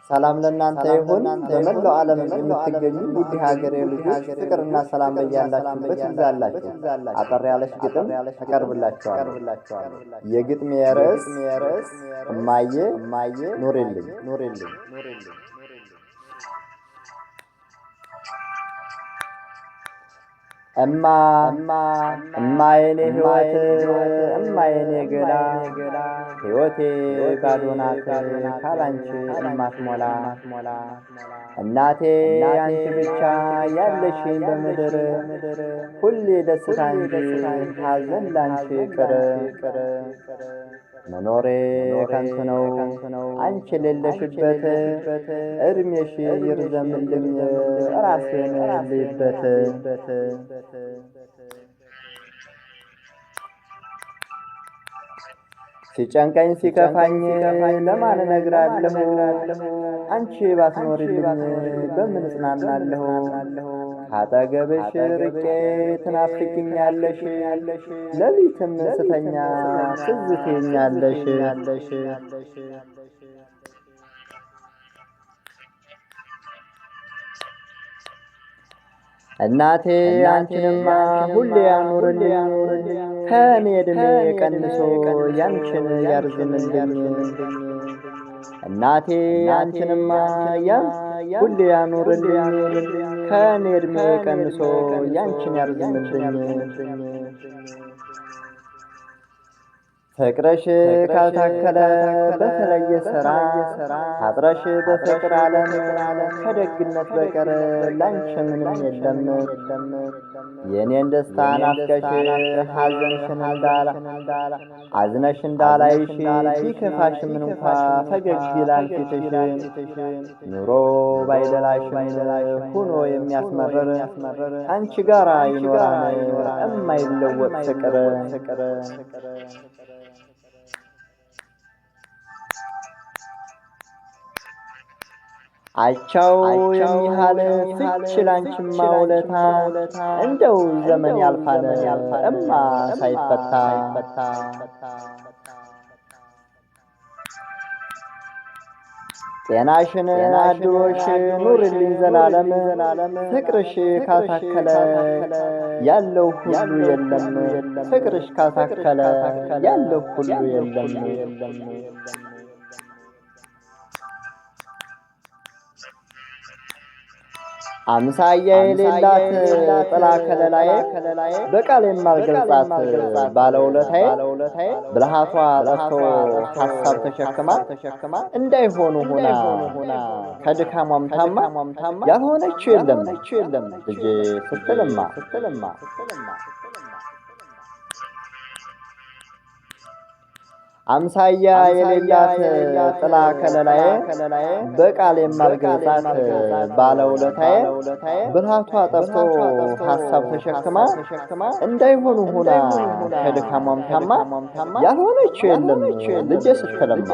ሰላም ለእናንተ ይሁን። በመላው ዓለም የምትገኙ ውድ ሀገሬ ልጆች ፍቅርና ሰላም በያላችሁበት ይብዛላችሁ። አጠር ያለች ግጥም ተቀርብላችኋለሁ። የግጥሜ ርዕስ እማዬ ኑሪልኝ። እማ የኔ ሕይወት እማ የኔ ገላ ሕይወቴ ባዶ ናት ካላንቺ እማትሞላ እናቴ አንቺ ብቻ ያለሽኝ በምድር ሁሌ ደስታ እንጂ ሐዘን ላንቺ ቅር መኖሬ ከንቱ ነው አንቺ የሌለሽበት እድሜሽ ይርዘምልኝ ራሴን ልይበት ሲጨንቀኝ ሲከፋኝ ለማን እነግራለሁ አንቺ ባትኖሪልኝ በምን እጽናናለሁ ካጠገብሽ ርቄ ትናፍቂኛለሽ ሌሊትም ስተኛ ትዝ ትይኛለሽ እናቴ አንቺንማ ሁሌ ያኑርልኝ ከኔ ዕድሜ ቀንሶ ያንቺን ያርዝምልኝ እናቴ አንቺንማ ሁሌ ያኑርልኝ ከኔ ዕድሜ ቀንሶ ያንቺን ያርዝምልኝ ፍቅርሽ ካልታከለ በተለየ ሥራ አጥረሽ በፍቅር ዓለም ከደግነት በቀር ላንቺ ምንም የለም የኔን ደስታ ናፍቀሽ ሐዘንሽን አዝነሽ እንዳላይሽ ቢከፋሽም እንኳ ፈገግ ይላል ፊትሽ ኑሮ ባይደላሽም ሁኖ የሚያስመርር አንቺ ጋራ ይኖራል እማይለወጥ ፍቅር አቻው የሚሃል ፍች ላንቺማ ውለታ እንደው ዘመን ያልፋል እማ ሳይፈታ ጤናሽን አድሮሽ ኑርልኝ ዘላለም ፍቅርሽ ካልታከለ ያለው ሁሉ የለም ፍቅርሽ ካልታከለ ያለው ሁሉ የለም አምሳያ የሌላት ጥላ ከለላዬ በቃል የማልገልጻት ባለውለታዬ ብልሃቷ ጠፍቶ ሐሳብ ተሸክማ እንዳይሆኑ ሆና ከድካሟም ታማ ያልሆነችው የለም ልጄ ስትልማ አምሳያ የሌላት ጥላ ከለላዬ በቃል የማልገልጻት ባለውለታዬ ብልሃቷ ጠፍቶ ሐሳብ ተሸክማ እንዳይሆኑ ሆና ከድካሟም ታማ ያልሆነችው የለም ልጄ ስትለማ